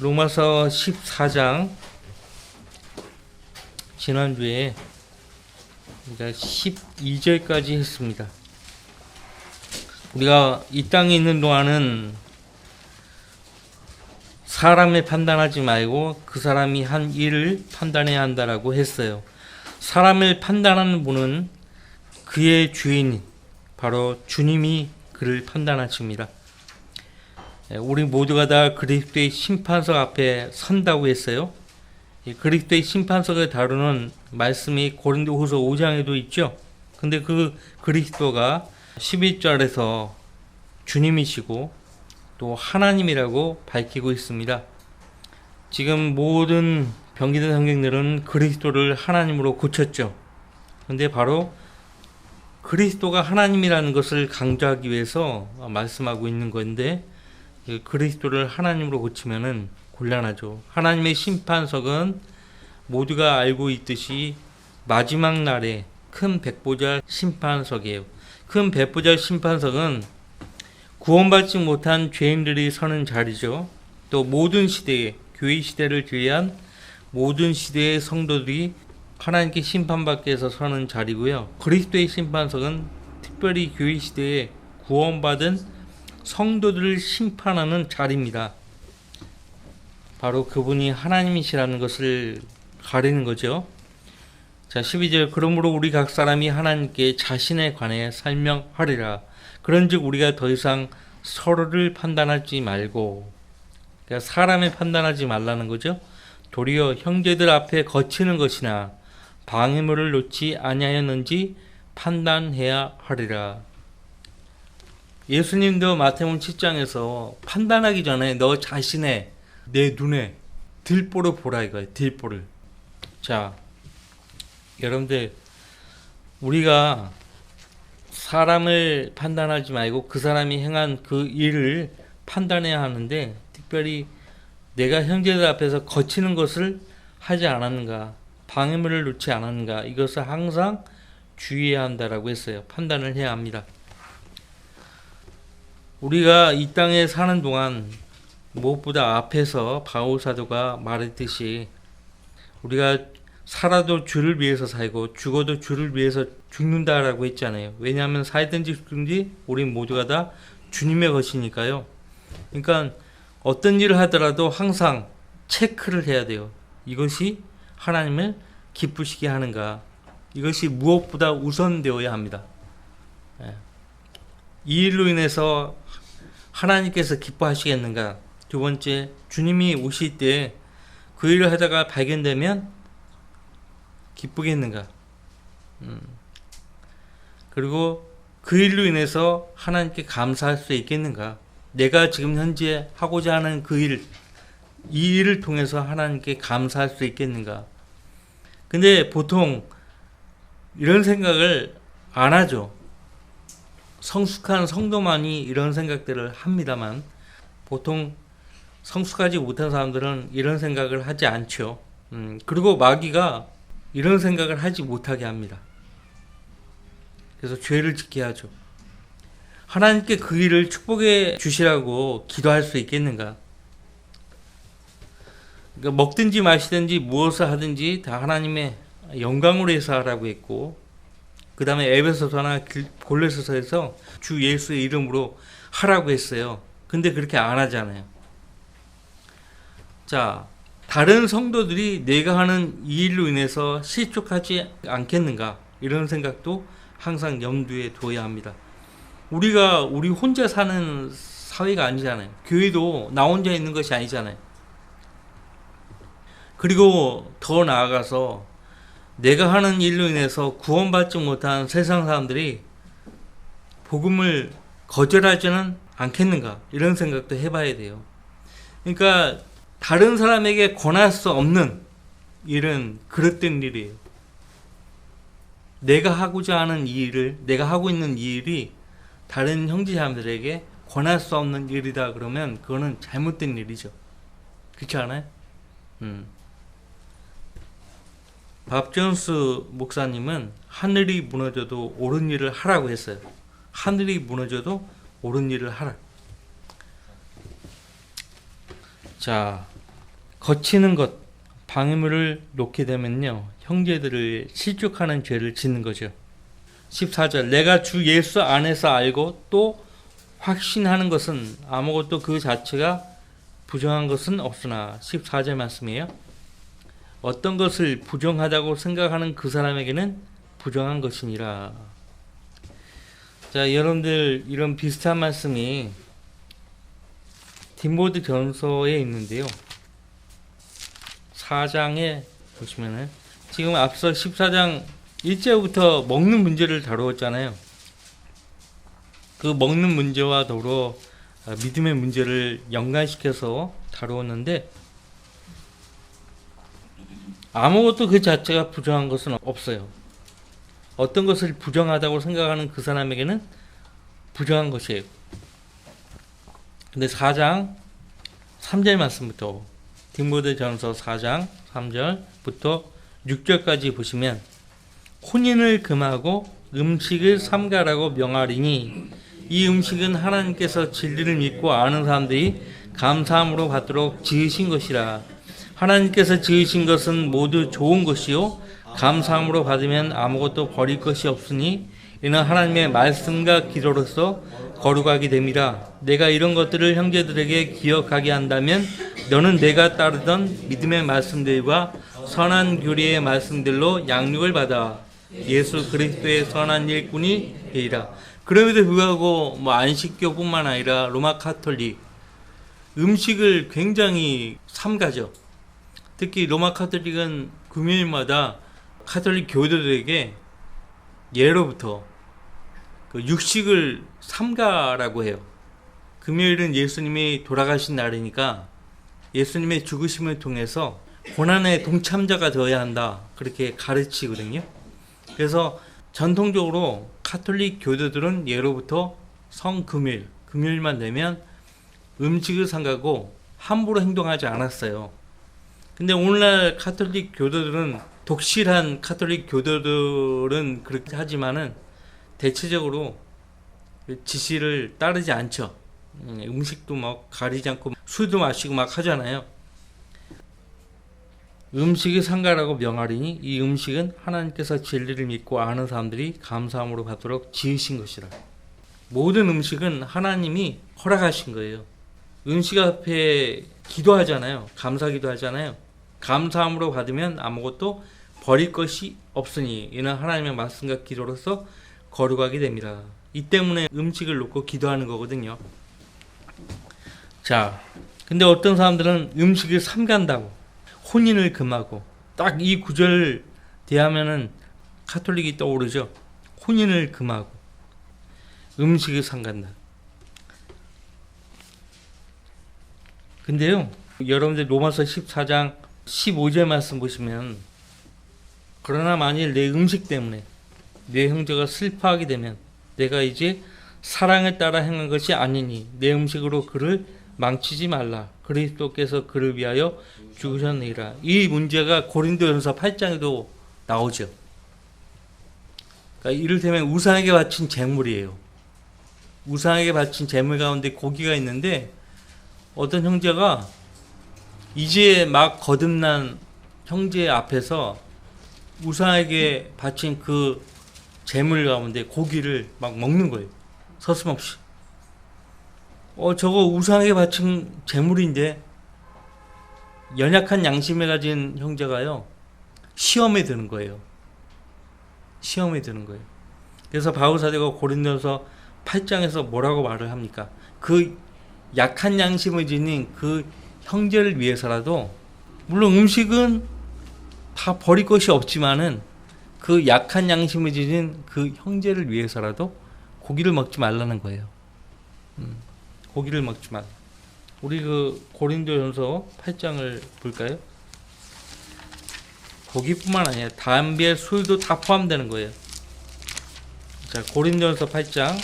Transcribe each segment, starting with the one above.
로마서 14장 지난주에 우리가 12절까지 했습니다. 우리가 이 땅에 있는 동안은 사람을 판단하지 말고 그 사람이 한 일을 판단해야 한다라고 했어요. 사람을 판단하는 분은 그의 주인, 바로 주님이 그를 판단하십니다. 우리 모두가 다 그리스도의 심판석 앞에 선다고 했어요. 그리스도의 심판석을 다루는 말씀이 고린도후서 5장에도 있죠. 근데 그 그리스도가 11절에서 주님이시고 또 하나님이라고 밝히고 있습니다. 지금 모든 병기된 성경들은 그리스도를 하나님으로 고쳤죠. 근데 바로 그리스도가 하나님이라는 것을 강조하기 위해서 말씀하고 있는 건데, 그리스도를 하나님으로 고치면은 곤란하죠. 하나님의 심판석은 모두가 알고 있듯이 마지막 날에 큰 백보자 심판석이에요. 큰 백보자 심판석은 구원받지 못한 죄인들이 서는 자리죠. 또 모든 시대에, 교회 시대를 제외한 모든 시대의 성도들이 하나님께 심판받기 위해서 서는 자리고요. 그리스도의 심판석은 특별히 교회 시대에 구원받은 성도들을 심판하는 자리입니다. 바로 그분이 하나님이시라는 것을 가리는 거죠. 자, 12절, 그러므로 우리 각 사람이 하나님께 자신에 관해 설명하리라. 그런즉 우리가 더 이상 서로를 판단하지 말고, 그러니까 사람을 판단하지 말라는 거죠. 도리어 형제들 앞에 거치는 것이나 방해물을 놓지 아니하였는지 판단해야 하리라. 예수님도 마태복음 7장에서 판단하기 전에 너 자신의 내 눈에 들보를 보라 이거예요. 들보를. 자, 여러분들, 우리가 사람을 판단하지 말고 그 사람이 행한 그 일을 판단해야 하는데, 특별히 내가 형제들 앞에서 거치는 것을 하지 않았는가, 방해물을 놓지 않았는가, 이것을 항상 주의해야 한다라고 했어요. 판단을 해야 합니다. 우리가 이 땅에 사는 동안 무엇보다 앞에서 바울 사도가 말했듯이 우리가 살아도 주를 위해서 살고 죽어도 주를 위해서 죽는다라고 했잖아요. 왜냐하면 살든지 죽든지 우리 모두가 다 주님의 것이니까요. 그러니까 어떤 일을 하더라도 항상 체크를 해야 돼요. 이것이 하나님을 기쁘시게 하는가, 이것이 무엇보다 우선되어야 합니다. 이 일로 인해서 하나님께서 기뻐하시겠는가? 두 번째, 주님이 오실 때 그 일을 하다가 발견되면 기쁘겠는가? 그리고 그 일로 인해서 하나님께 감사할 수 있겠는가? 내가 지금 현재 하고자 하는 그 일, 이 일을 통해서 하나님께 감사할 수 있겠는가? 근데 보통 이런 생각을 안 하죠. 성숙한 성도만이 이런 생각들을 합니다만, 보통 성숙하지 못한 사람들은 이런 생각을 하지 않죠. 그리고 마귀가 이런 생각을 하지 못하게 합니다. 그래서 죄를 짓게 하죠. 하나님께 그 일을 축복해 주시라고 기도할 수 있겠는가? 그러니까 먹든지 마시든지 무엇을 하든지 다 하나님의 영광으로 해서 하라고 했고, 그 다음에 에베소서나 골로새서에서 주 예수의 이름으로 하라고 했어요. 근데 그렇게 안 하잖아요. 자, 다른 성도들이 내가 하는 이 일로 인해서 실족하지 않겠는가, 이런 생각도 항상 염두에 둬야 합니다. 우리가 우리 혼자 사는 사회가 아니잖아요. 교회도 나 혼자 있는 것이 아니잖아요. 그리고 더 나아가서 내가 하는 일로 인해서 구원받지 못한 세상 사람들이 복음을 거절하지는 않겠는가, 이런 생각도 해봐야 돼요. 그러니까 다른 사람에게 권할 수 없는 일은 그릇된 일이에요. 내가 하고자 하는 이 일을, 내가 하고 있는 이 일이 다른 형제 자매들에게 권할 수 없는 일이다 그러면 그거는 잘못된 일이죠. 그렇지 않아요? 밥존스 목사님은 하늘이 무너져도 옳은 일을 하라고 했어요. 하늘이 무너져도 옳은 일을 하라. 자, 거치는 것, 방해물을 놓게 되면요, 형제들을 실족하는 죄를 짓는 거죠. 14절, 내가 주 예수 안에서 알고 또 확신하는 것은 아무것도 그 자체가 부정한 것은 없으나, 14절 말씀이에요. 어떤 것을 부정하다고 생각하는 그 사람에게는 부정한 것이니라. 자, 여러분들 이런 비슷한 말씀이 디모데 전서에 있는데요. 4장에 보시면은 지금 앞서 14장 1절부터 먹는 문제를 다루었잖아요. 그 먹는 문제와 더불어 믿음의 문제를 연관시켜서 다루었는데, 아무것도 그 자체가 부정한 것은 없어요. 어떤 것을 부정하다고 생각하는 그 사람에게는 부정한 것이에요. 근데 4장 3절 말씀부터, 디모데 전서 4장 3절부터 6절까지 보시면, 혼인을 금하고 음식을 삼가라고 명하리니 이 음식은 하나님께서 진리를 믿고 아는 사람들이 감사함으로 받도록 지으신 것이라. 하나님께서 지으신 것은 모두 좋은 것이요 감사함으로 받으면 아무것도 버릴 것이 없으니 이는 하나님의 말씀과 기도로서 거룩하게 됨이라. 내가 이런 것들을 형제들에게 기억하게 한다면 너는 내가 따르던 믿음의 말씀들과 선한 교리의 말씀들로 양육을 받아 예수 그리스도의 선한 일꾼이 되리라. 그럼에도 불구하고 안식교뿐만 아니라 로마 카톨릭 음식을 굉장히 삼가죠. 특히 로마 카톨릭은 금요일마다 카톨릭 교도들에게 예로부터 그 육식을 삼가라고 해요. 금요일은 예수님이 돌아가신 날이니까 예수님의 죽으심을 통해서 고난의 동참자가 되어야 한다, 그렇게 가르치거든요. 그래서 전통적으로 카톨릭 교도들은 예로부터 성금요일, 금요일만 되면 음식을 삼가고 함부로 행동하지 않았어요. 근데 오늘날 카톨릭 교도들은, 독실한 카톨릭 교도들은 그렇게 하지만은 대체적으로 지시를 따르지 않죠. 음식도 막 가리지 않고 술도 마시고 막 하잖아요. 음식이 상가라고 명하리니 이 음식은 하나님께서 진리를 믿고 아는 사람들이 감사함으로 받도록 지으신 것이라. 모든 음식은 하나님이 허락하신 거예요. 음식 앞에 기도하잖아요. 감사기도 하잖아요. 감사함으로 받으면 아무것도 버릴 것이 없으니 이는 하나님의 말씀과 기도로서 거룩하게 됩니다. 이 때문에 음식을 놓고 기도하는 거거든요. 자, 근데 어떤 사람들은 음식을 삼간다고, 혼인을 금하고, 딱 이 구절을 대하면은 카톨릭이 떠오르죠. 혼인을 금하고 음식을 삼간다. 근데요, 여러분들 로마서 14장 15절 말씀 보시면, 그러나 만일 내 음식 때문에 내 형제가 슬퍼하게 되면 내가 이제 사랑에 따라 행한 것이 아니니 내 음식으로 그를 망치지 말라. 그리스도께서 그를 위하여 죽으셨느니라. 이 문제가 고린도전서 8장에도 나오죠. 그러니까 이를테면 우상에게 바친 제물이에요. 우상에게 바친 제물 가운데 고기가 있는데, 어떤 형제가 이제 막 거듭난 형제 앞에서 우상에게 바친 그 제물 가운데 고기를 막 먹는 거예요. 서슴없이. 저거 우상에게 바친 제물인데, 연약한 양심을 가진 형제가요, 시험에 드는 거예요. 시험에 드는 거예요. 그래서 바울 사도가 고린도서 8장에서 뭐라고 말을 합니까? 그 약한 양심을 지닌 그 형제를 위해서라도, 물론 음식은 다 버릴 것이 없지만은 그 약한 양심을 지닌 그 형제를 위해서라도 고기를 먹지 말라는 거예요. 고기를 먹지 말. 우리 그 고린도전서 8장을 볼까요? 고기뿐만 아니라 담배, 술도 다 포함되는 거예요. 자, 고린도전서 8장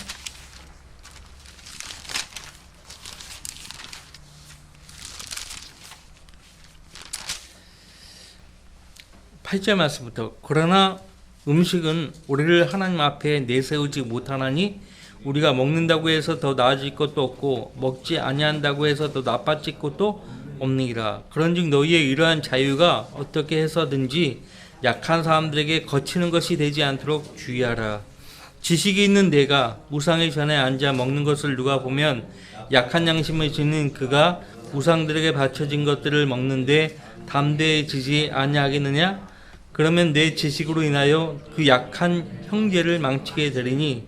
8절 말씀부터, 그러나 음식은 우리를 하나님 앞에 내세우지 못하나니 우리가 먹는다고 해서 더 나아질 것도 없고 먹지 아니한다고 해서 더 나빠질 것도 없느니라. 그런즉 너희의 이러한 자유가 어떻게 해서든지 약한 사람들에게 거치는 것이 되지 않도록 주의하라. 지식이 있는 내가 우상의 전에 앉아 먹는 것을 누가 보면 약한 양심을 지닌 그가 우상들에게 바쳐진 것들을 먹는데 담대해지지 아니하겠느냐? 그러면 내 지식으로 인하여 그 약한 형제를 망치게 되리니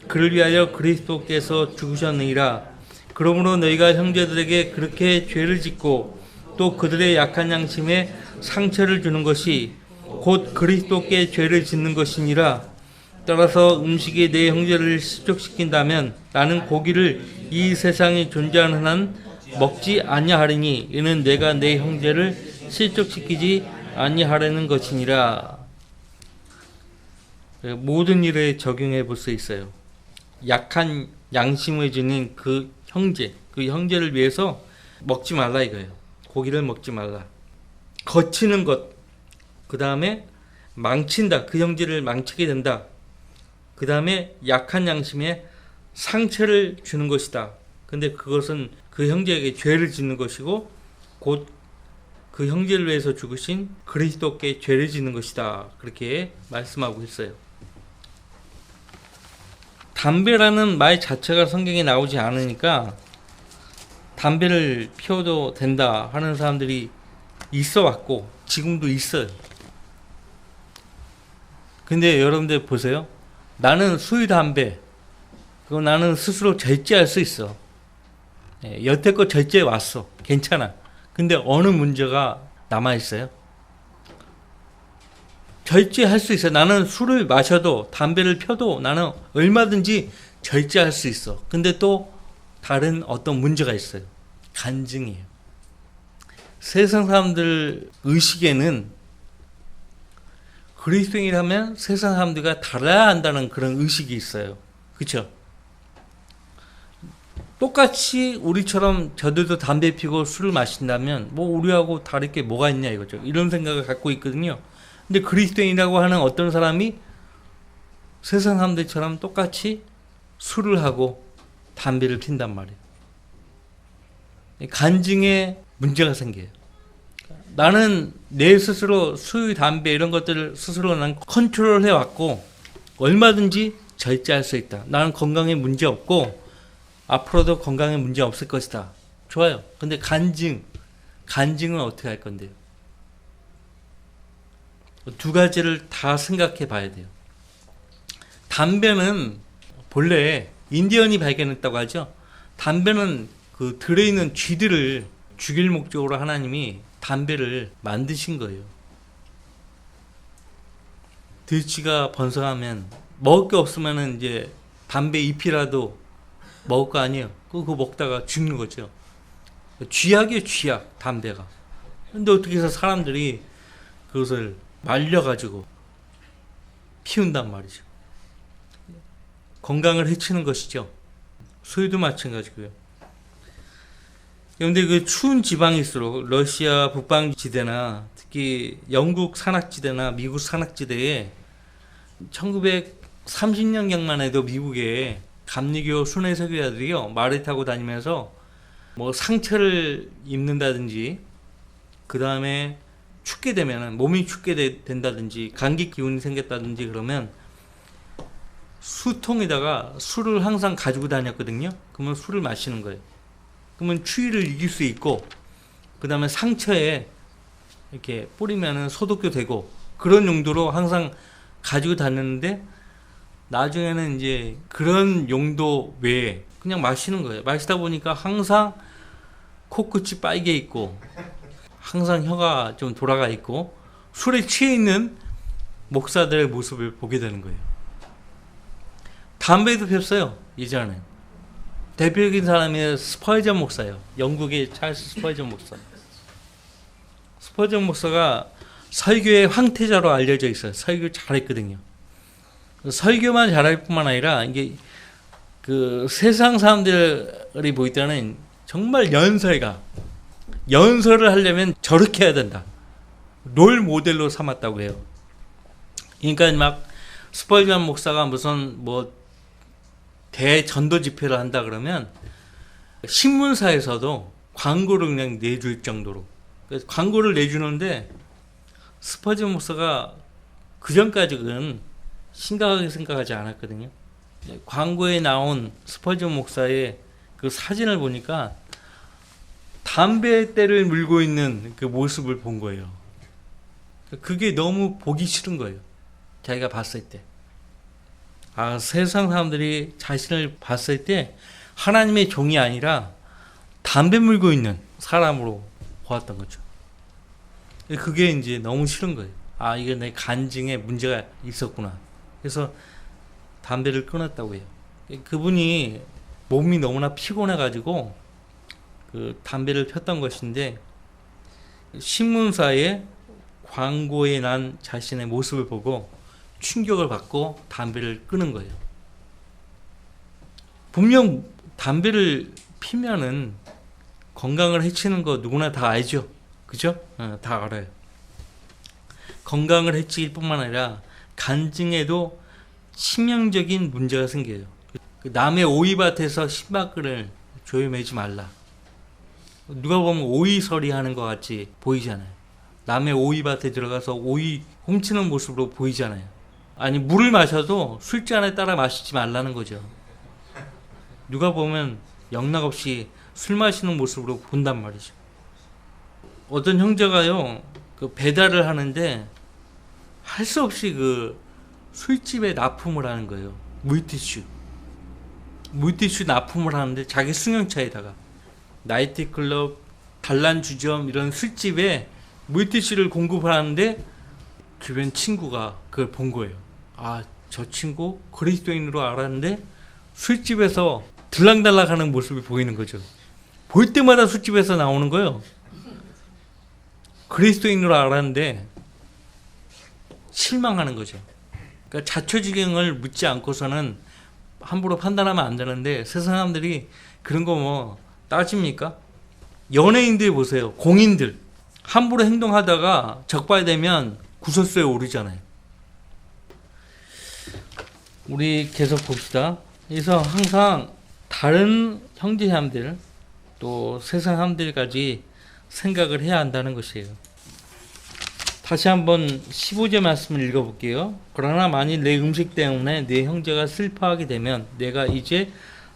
그를 위하여 그리스도께서 죽으셨느니라. 그러므로 너희가 형제들에게 그렇게 죄를 짓고 또 그들의 약한 양심에 상처를 주는 것이 곧 그리스도께 죄를 짓는 것이니라. 따라서 음식이 내 형제를 실족시킨다면 나는 고기를 이 세상에 존재하는 한 먹지 아니하리니 이는 내가 내 형제를 실족시키지 아니하려는 것이니라. 모든 일에 적용해 볼 수 있어요. 약한 양심을 지닌 그 형제를 위해서 먹지 말라 이거예요. 고기를 먹지 말라. 거치는 것, 그 다음에 망친다. 그 형제를 망치게 된다. 그 다음에 약한 양심에 상처를 주는 것이다. 근데 그것은 그 형제에게 죄를 짓는 것이고 곧 그 형제를 위해서 죽으신 그리스도께 죄를 짓는 것이다. 그렇게 말씀하고 있어요. 담배라는 말 자체가 성경에 나오지 않으니까 담배를 피워도 된다 하는 사람들이 있어 왔고 지금도 있어요. 근데 여러분들 보세요. 나는 수유 담배 그거 나는 스스로 절제할 수 있어. 여태껏 절제해 왔어. 괜찮아. 근데 어느 문제가 남아있어요? 절제할 수 있어요. 나는 술을 마셔도 담배를 펴도 나는 얼마든지 절제할 수 있어. 근데 또 다른 어떤 문제가 있어요. 간증이에요. 세상 사람들 의식에는 그리스도인이라면 세상 사람들과 달라야 한다는 그런 의식이 있어요. 그렇죠? 똑같이 우리처럼 저들도 담배 피고 술을 마신다면 뭐 우리하고 다를 게 뭐가 있냐 이거죠. 이런 생각을 갖고 있거든요. 근데 그리스도인이라고 하는 어떤 사람이 세상 사람들처럼 똑같이 술을 하고 담배를 핀단 말이에요. 간증에 문제가 생겨요. 나는 내 스스로 술, 담배 이런 것들을 스스로 난 컨트롤해 왔고 얼마든지 절제할 수 있다. 나는 건강에 문제 없고 앞으로도 건강에 문제 없을 것이다. 좋아요. 근데 간증은 어떻게 할 건데요? 두 가지를 다 생각해 봐야 돼요. 담배는 본래 인디언이 발견했다고 하죠. 담배는 그 들어있는 쥐들을 죽일 목적으로 하나님이 담배를 만드신 거예요. 들쥐가 번성하면 먹을 게 없으면 이제 담배 잎이라도 먹을 거 아니에요. 그거 먹다가 죽는 거죠. 쥐약이에요, 쥐약, 담배가. 근데 어떻게 해서 사람들이 그것을 말려가지고 피운단 말이죠. 건강을 해치는 것이죠. 소유도 마찬가지고요. 그런데 그 추운 지방일수록 러시아 북방지대나 특히 영국 산악지대나 미국 산악지대에 1930년경만 해도 미국에 감리교 순회 설교자들이요 말을 타고 다니면서 뭐 상처를 입는다든지 그 다음에 춥게 되면은 몸이 춥게 된다든지 감기 기운이 생겼다든지 그러면 수통에다가 술을 항상 가지고 다녔거든요. 그러면 술을 마시는 거예요. 그러면 추위를 이길 수 있고 그 다음에 상처에 이렇게 뿌리면은 소독도 되고 그런 용도로 항상 가지고 다녔는데 나중에는 이제 그런 용도 외에 그냥 마시는 거예요. 마시다 보니까 항상 코끝이 빨개 있고 항상 혀가 좀 돌아가 있고 술에 취해 있는 목사들의 모습을 보게 되는 거예요. 담배도 폈어요. 예전에. 대표적인 사람이 스펄전 목사예요. 영국의 찰스 스펄전 목사. 스펄전 목사가 설교의 황태자로 알려져 있어요. 설교 잘했거든요. 설교만 잘할 뿐만 아니라 이게 그 세상 사람들이 보일 때는 정말 연설을 하려면 저렇게 해야 된다. 롤 모델로 삼았다고 해요. 그러니까 막 스펄전 목사가 무슨 뭐 대전도 집회를 한다 그러면 신문사에서도 광고를 그냥 내줄 정도로. 그래서 광고를 내주는데 스퍼전 목사가 그 전까지는 심각하게 생각하지 않았거든요. 광고에 나온 스퍼전 목사의 그 사진을 보니까 담배대를 물고 있는 그 모습을 본 거예요. 그게 너무 보기 싫은 거예요. 자기가 봤을 때. 아, 세상 사람들이 자신을 봤을 때 하나님의 종이 아니라 담배 물고 있는 사람으로 보았던 거죠. 그게 이제 너무 싫은 거예요. 아, 이게 내 간증에 문제가 있었구나. 그래서 담배를 끊었다고 해요. 그분이 몸이 너무나 피곤해가지고 그 담배를 폈던 것인데 신문사에 광고에 난 자신의 모습을 보고 충격을 받고 담배를 끊은 거예요. 분명 담배를 피면은 건강을 해치는 거 누구나 다 알죠. 그죠? 다 알아요. 건강을 해치길 뿐만 아니라 간증에도 치명적인 문제가 생겨요. 남의 오이밭에서 신발끈을 조여매지 말라. 누가 보면 오이설이 하는 것 같이 보이잖아요. 남의 오이밭에 들어가서 오이 훔치는 모습으로 보이잖아요. 아니, 물을 마셔도 술잔에 따라 마시지 말라는 거죠. 누가 보면 영락없이 술 마시는 모습으로 본단 말이죠. 어떤 형제가요, 그 배달을 하는데 할 수 없이 그 술집에 납품을 하는 거예요. 물티슈 납품을 하는데 자기 승용차에다가 나이트클럽, 단란주점 이런 술집에 물티슈를 공급을 하는데 주변 친구가 그걸 본 거예요. 아, 저 친구 그리스도인으로 알았는데 술집에서 들락달락하는 모습이 보이는 거죠. 볼 때마다 술집에서 나오는 거예요. 그리스도인으로 알았는데 실망하는 거죠. 그러니까 자초지경을 묻지 않고서는 함부로 판단하면 안 되는데 세상 사람들이 그런 거 뭐 따집니까? 연예인들 보세요. 공인들 함부로 행동하다가 적발되면 구설수에 오르잖아요. 우리 계속 봅시다. 그래서 항상 다른 형제자매들 또 세상 사람들까지 생각을 해야 한다는 것이에요. 다시 한번 15절 말씀을 읽어볼게요. 그러나 만일 내 음식 때문에 내 형제가 슬퍼하게 되면 내가 이제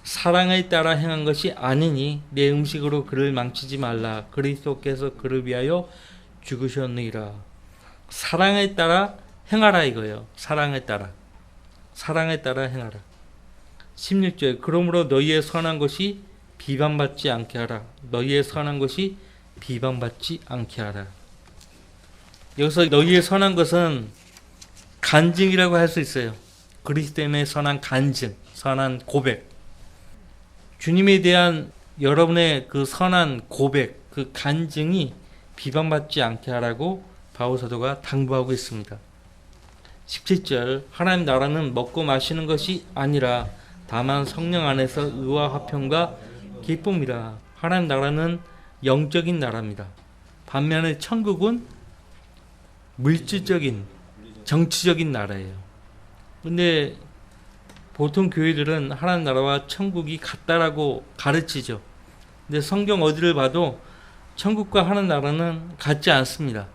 사랑에 따라 행한 것이 아니니 내 음식으로 그를 망치지 말라. 그리스도께서 그를 위하여 죽으셨느니라. 사랑에 따라 행하라 이거예요. 사랑에 따라 행하라. 16절 그러므로 너희의 선한 것이 비방받지 않게 하라. 너희의 선한 것이 비방받지 않게 하라. 여기서 너희의 선한 것은 간증이라고 할 수 있어요. 그리스도인의 선한 간증, 선한 고백. 주님에 대한 여러분의 그 선한 고백, 그 간증이 비방받지 않게 하라고 바울 사도가 당부하고 있습니다. 17절 하나님 나라는 먹고 마시는 것이 아니라 다만 성령 안에서 의와 화평과 기쁨이라. 하나님 나라는 영적인 나라입니다. 반면에 천국은 물질적인 정치적인 나라예요. 근데 보통 교회들은 하나님 나라와 천국이 같다라고 가르치죠. 근데 성경 어디를 봐도 천국과 하나님 나라는 같지 않습니다.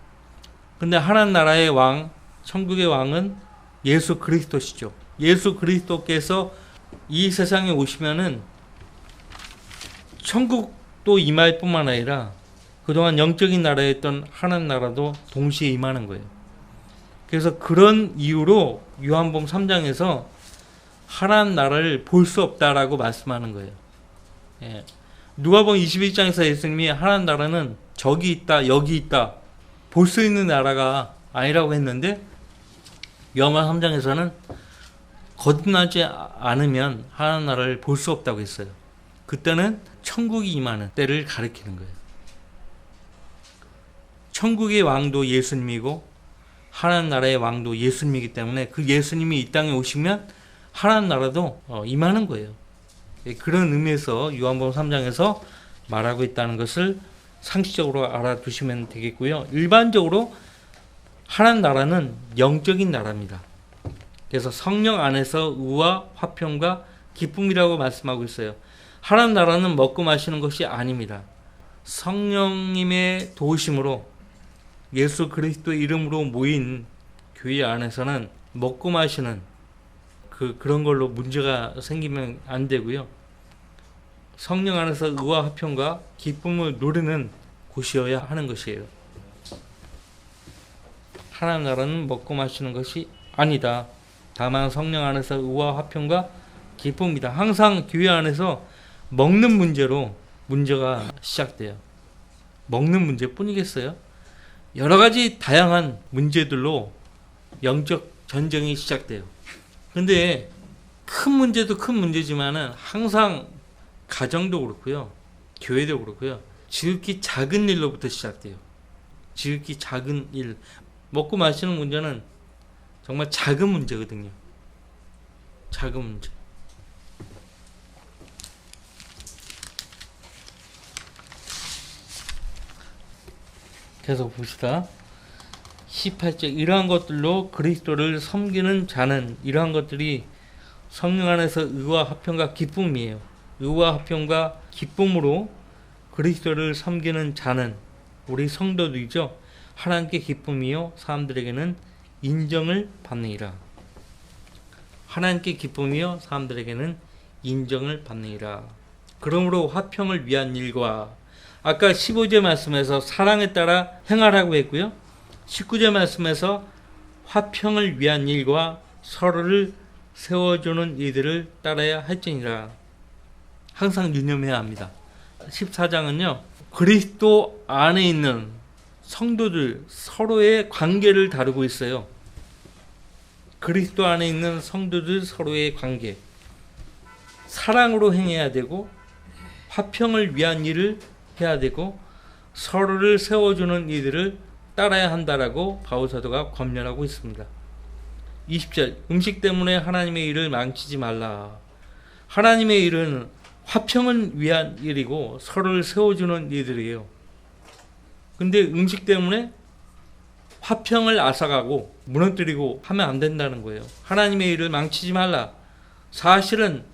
근데 하나님 나라의 왕, 천국의 왕은 예수 그리스도시죠. 예수 그리스도께서 이 세상에 오시면은 천국도 임할 뿐만 아니라 그동안 영적인 나라였던 하나님 나라도 동시에 임하는 거예요. 그래서 그런 이유로 요한복음 3장에서 하나님 나라를 볼 수 없다라고 말씀하는 거예요. 예. 누가복음 21장에서 예수님이 하나님 나라는 저기 있다, 여기 있다, 볼 수 있는 나라가 아니라고 했는데 요한복음 3장에서는 거듭나지 않으면 하나님 나라를 볼 수 없다고 했어요. 그때는 천국이 임하는 때를 가리키는 거예요. 천국의 왕도 예수님이고 하나님 나라의 왕도 예수님이기 때문에 그 예수님이 이 땅에 오시면 하나님 나라도 임하는 거예요. 그런 의미에서 요한복음 3장에서 말하고 있다는 것을 상식적으로 알아두시면 되겠고요. 일반적으로 하나님 나라는 영적인 나라입니다. 그래서 성령 안에서 의와 화평과 기쁨이라고 말씀하고 있어요. 하나님 나라는 먹고 마시는 것이 아닙니다. 성령님의 도우심으로 예수 그리스도 이름으로 모인 교회 안에서는 먹고 마시는 그런 걸로 문제가 생기면 안 되고요. 성령 안에서 의와 화평과 기쁨을 누리는 곳이어야 하는 것이에요. 하나님 나라는 먹고 마시는 것이 아니다. 다만 성령 안에서 의와 화평과 기쁨이다. 항상 교회 안에서 먹는 문제로 문제가 시작돼요. 먹는 문제뿐이겠어요? 여러 가지 다양한 문제들로 영적 전쟁이 시작돼요. 근데 큰 문제도 큰 문제지만은 항상 가정도 그렇고요. 교회도 그렇고요. 지극히 작은 일로부터 시작돼요. 지극히 작은 일. 먹고 마시는 문제는 정말 작은 문제거든요. 작은 문제. 계속 봅시다. 18절 이러한 것들로 그리스도를 섬기는 자는 이러한 것들이 성령 안에서 의와 화평과 기쁨이에요. 의와 화평과 기쁨으로 그리스도를 섬기는 자는 우리 성도들이죠. 하나님께 기쁨이요 사람들에게는 인정을 받느니라. 하나님께 기쁨이요 사람들에게는 인정을 받느니라. 그러므로 화평을 위한 일과 아까 15절 말씀에서 사랑에 따라 행하라고 했고요. 19절 말씀에서 화평을 위한 일과 서로를 세워주는 이들을 따라야 할지니라. 항상 유념해야 합니다. 14장은요. 그리스도 안에 있는 성도들 서로의 관계를 다루고 있어요. 그리스도 안에 있는 성도들 서로의 관계. 사랑으로 행해야 되고 화평을 위한 일을 해야 되고 서로를 세워주는 이들을 따라야 한다라고 바울사도가 권면하고 있습니다. 20절 음식 때문에 하나님의 일을 망치지 말라. 하나님의 일은 화평을 위한 일이고 서로를 세워주는 일들이에요. 근데 음식 때문에 화평을 앗아가고 무너뜨리고 하면 안 된다는 거예요. 하나님의 일을 망치지 말라. 사실은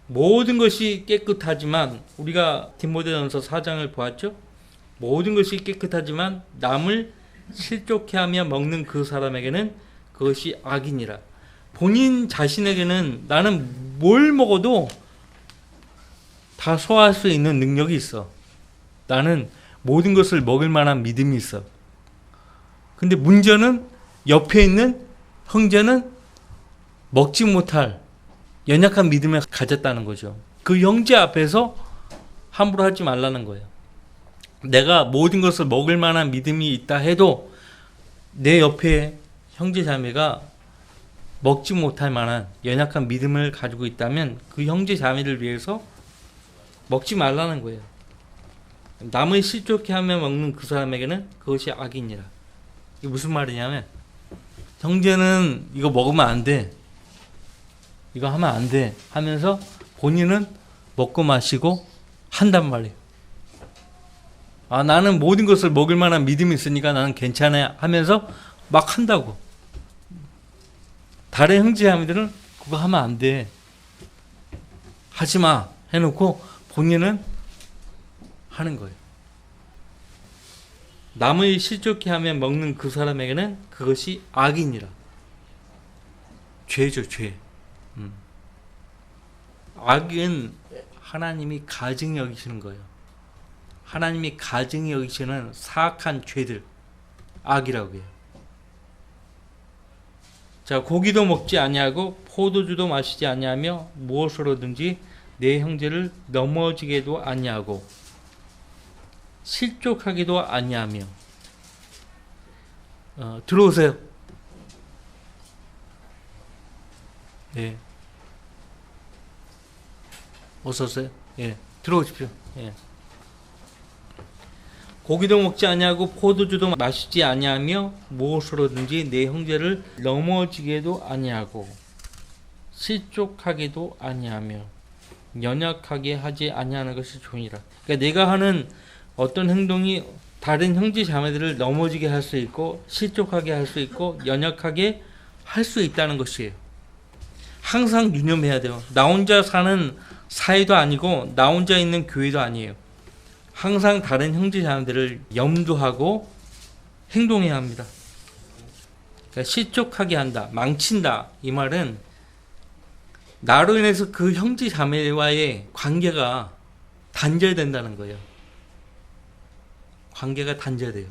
모든 것이 깨끗하지만 우리가 디모데전서 4장을 보았죠. 모든 것이 깨끗하지만 남을 실족해 하며 먹는 그 사람에게는 그것이 악이니라. 본인 자신에게는 나는 뭘 먹어도 다 소화할 수 있는 능력이 있어. 나는 모든 것을 먹을 만한 믿음이 있어. 근데 문제는 옆에 있는 형제는 먹지 못할 연약한 믿음을 가졌다는 거죠. 그 형제 앞에서 함부로 하지 말라는 거예요. 내가 모든 것을 먹을 만한 믿음이 있다 해도 내 옆에 형제 자매가 먹지 못할 만한 연약한 믿음을 가지고 있다면 그 형제 자매를 위해서 먹지 말라는 거예요. 남을 실족해 하며 먹는 그 사람에게는 그것이 악이니라. 이게 무슨 말이냐면 형제는 이거 먹으면 안 돼. 이거 하면 안 돼. 하면서 본인은 먹고 마시고 한단 말이에요. 아, 나는 모든 것을 먹을 만한 믿음이 있으니까 나는 괜찮아 하면서 막 한다고. 다른 형제자매들은 그거 하면 안 돼. 하지 마. 해놓고 본인은 하는 거예요. 남의 실족해 하며 먹는 그 사람에게는 그것이 악이니라. 죄죠, 죄. 악은 하나님이 가증히 여기시는 거예요. 하나님이 가증히 여기시는 사악한 죄들, 악이라고 해요. 자, 고기도 먹지 아니하고 포도주도 마시지 아니하며 무엇으로든지 내 형제를 넘어지게도 아니하고 실족하기도 아니하며. 들어오세요. 네. 어서 오세요. 예. 들어오십시오. 예. 고기도 먹지 아니하고 포도주도 마시지 아니하며 무엇으로든지 내 형제를 넘어지게도 아니하고 실족하게도 아니하며 연약하게 하지 아니하는 것이 좋으니라. 그러니까 내가 하는 어떤 행동이 다른 형제 자매들을 넘어지게 할 수 있고 실족하게 할 수 있고 연약하게 할 수 있다는 것이에요. 항상 유념해야 돼요. 나 혼자 사는 사회도 아니고 나 혼자 있는 교회도 아니에요. 항상 다른 형제자매들을 염두하고 행동해야 합니다. 그러니까 실족하게 한다, 망친다, 이 말은 나로 인해서 그 형제자매와의 관계가 단절된다는 거예요. 관계가 단절돼요.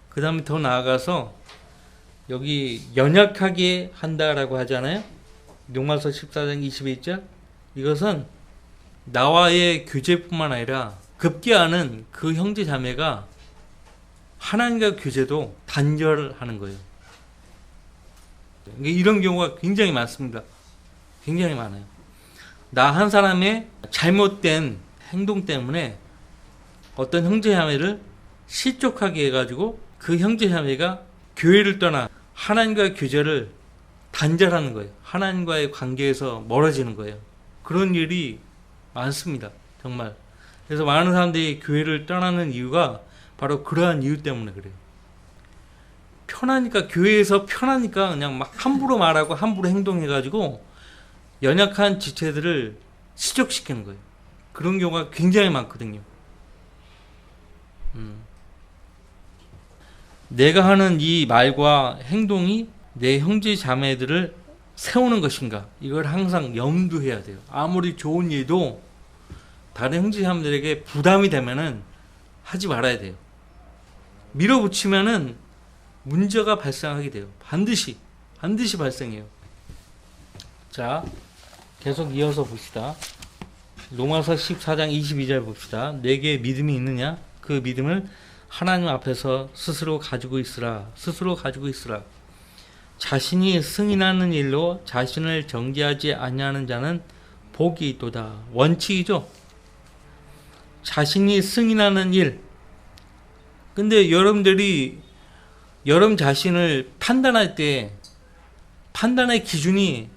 그 다음에 더 나아가서 여기 연약하게 한다라고 하잖아요. 로마서 14장 22절. 이것은 나와의 교제뿐만 아니라 급기야는 그 형제 자매가 하나님과 교제도 단절하는 거예요. 이런 경우가 굉장히 많습니다. 굉장히 많아요. 나 한 사람의 잘못된 행동 때문에 어떤 형제 자매를 실족하게 해가지고 그 형제 자매가 교회를 떠나 하나님과의 교제를 단절하는 거예요. 하나님과의 관계에서 멀어지는 거예요. 그런 일이 많습니다. 정말. 그래서 많은 사람들이 교회를 떠나는 이유가 바로 그러한 이유 때문에 그래요. 편하니까, 교회에서 편하니까 그냥 막 함부로 말하고 함부로 행동해가지고 연약한 지체들을 실족시키는 거예요. 그런 경우가 굉장히 많거든요. 내가 하는 이 말과 행동이 내 형제 자매들을 세우는 것인가, 이걸 항상 염두해야 돼요. 아무리 좋은 일도 다른 형제 자매들에게 부담이 되면은 하지 말아야 돼요. 밀어붙이면은 문제가 발생하게 돼요. 반드시 발생해요. 자, 계속 이어서 봅시다. 로마서 14장 22절 봅시다. 내게 믿음이 있느냐? 그 믿음을 하나님 앞에서 스스로 가지고 있으라. 자신이 승인하는 일로 자신을 정죄하지 아니하는 자는 복이 있도다. 원칙이죠. 자신이 승인하는 일. 근데 여러분들이 여러분 자신을 판단할 때 판단의 기준이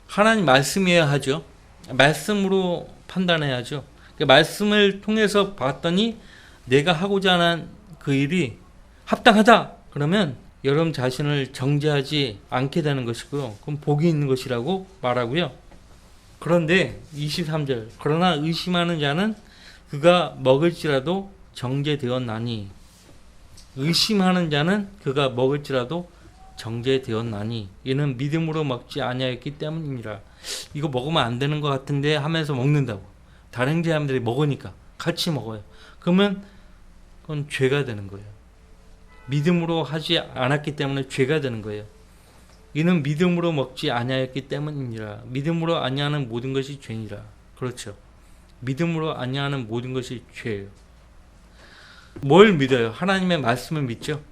하나님 말씀이어야 하죠. 말씀으로 판단해야죠. 그 말씀을 통해서 봤더니 내가 하고자 하는 그 일이 합당하다. 그러면 여러분 자신을 정죄하지 않게 되는 것이고요. 그럼 복이 있는 것이라고 말하고요. 그런데 23절. 그러나 의심하는 자는 그가 먹을지라도 정죄되었나니. 의심하는 자는 그가 먹을지라도 정죄되었나니. 이는 믿음으로 먹지 아니하였기 때문이니라. 이거 먹으면 안 되는 것 같은데 하면서 먹는다고. 다른 사람들이 먹으니까 같이 먹어요. 그러면 그건 죄가 되는 거예요. 믿음으로 하지 않았기 때문에 죄가 되는 거예요. 이는 믿음으로 먹지 아니하였기 때문이니라. 믿음으로 아니하는 모든 것이 죄니라. 그렇죠. 믿음으로 아니하는 모든 것이 죄예요. 뭘 믿어요? 하나님의 말씀을 믿죠.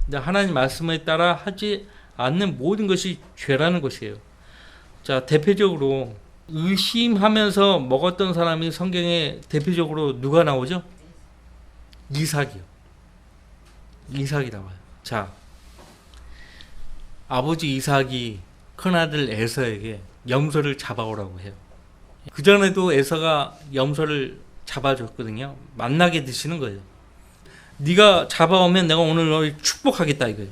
근데 하나님 말씀에 따라 하지 않는 모든 것이 죄라는 것이에요. 자, 대표적으로 의심하면서 먹었던 사람이 성경에 대표적으로 누가 나오죠? 이삭이요. 이삭이 나와요. 자, 아버지 이삭이 큰아들 에서에게 염소를 잡아오라고 해요. 그전에도 에서가 염소를 잡아줬거든요. 만나게 드시는 거예요. 네가 잡아오면 내가 오늘 너를 축복하겠다 이거예요.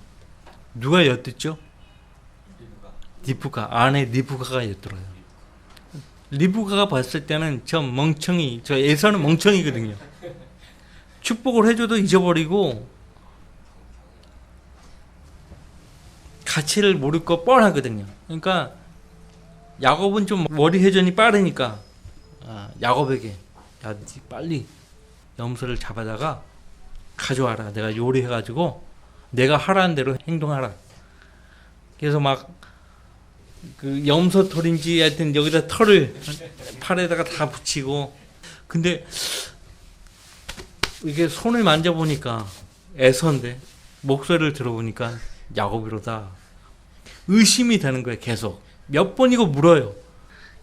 누가 엿듣죠? 리브가. 아내 리브가가 엿들어요. 리브가가 봤을 때는 저 에서는 멍청이거든요. 축복을 해줘도 잊어버리고 가치를 모를 거 뻔하거든요. 그러니까 야곱은 좀 머리 회전이 빠르니까 야곱에게 야, 빨리 염소를 잡아다가 가져와라. 내가 요리해가지고 내가 하라는 대로 행동하라. 그래서 막 그 염소 털인지 하여튼 여기다 털을 팔에다가 다 붙이고, 근데 이게 손을 만져보니까 에서인데 목소리를 들어보니까 야곱이로다. 의심이 되는 거예요. 계속 몇 번이고 물어요.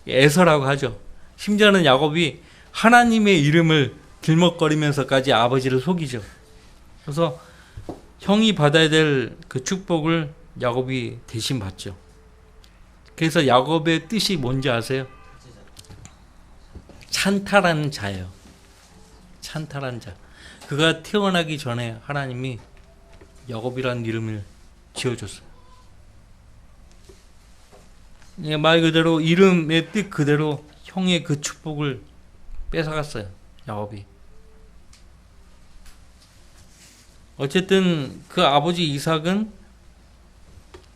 에서라고 하죠. 심지어는 야곱이 하나님의 이름을 들먹거리면서까지 아버지를 속이죠. 그래서 형이 받아야 될 그 축복을 야곱이 대신 받죠. 그래서 야곱의 뜻이 뭔지 아세요? 찬탈한 자예요. 찬탈한 자. 그가 태어나기 전에 하나님이 야곱이라는 이름을 지어줬어요. 말 그대로 이름의 뜻 그대로 형의 그 축복을 뺏어갔어요. 야곱이. 어쨌든 그 아버지 이삭은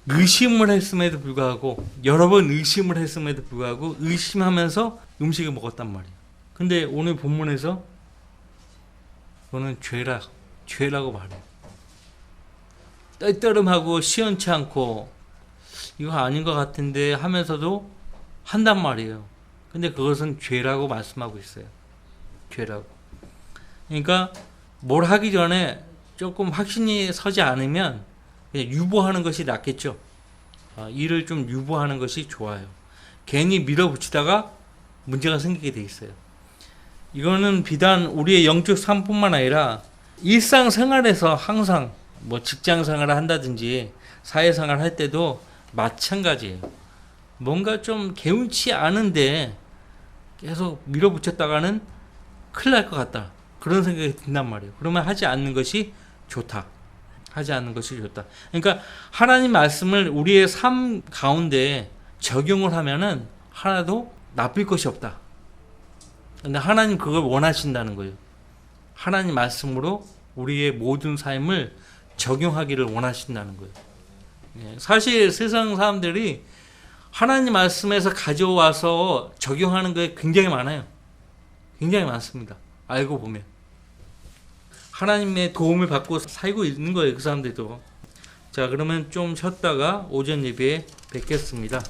의심을 했음에도 불구하고 여러 번 의심을 했음에도 불구하고 의심하면서 음식을 먹었단 말이에요. 근데 오늘 본문에서 그거는 죄라고 말해요. 떨떠름하고 시원치 않고 이거 아닌 것 같은데 하면서도 한단 말이에요. 근데 그것은 죄라고 말씀하고 있어요. 죄라고. 그러니까 뭘 하기 전에 조금 확신이 서지 않으면 그냥 유보하는 것이 낫겠죠. 일을 좀 유보하는 것이 좋아요. 괜히 밀어붙이다가 문제가 생기게 돼 있어요. 이거는 비단 우리의 영적 삶뿐만 아니라 일상생활에서 항상 뭐 직장생활을 한다든지 사회생활 할 때도 마찬가지예요. 뭔가 좀 개운치 않은데 계속 밀어붙였다가는 큰일 날 것 같다. 그런 생각이 든단 말이에요. 그러면 하지 않는 것이 좋다. 하지 않는 것이 좋다. 그러니까 하나님 말씀을 우리의 삶 가운데 적용을 하면은 하나도 나쁠 것이 없다. 근데 하나님 그걸 원하신다는 거예요. 하나님 말씀으로 우리의 모든 삶을 적용하기를 원하신다는 거예요. 사실 세상 사람들이 하나님 말씀에서 가져와서 적용하는 게 굉장히 많아요. 굉장히 많습니다. 알고 보면. 하나님의 도움을 받고 살고 있는 거예요. 그 사람들도. 자, 그러면 좀 쉬었다가 오전 예배에 뵙겠습니다.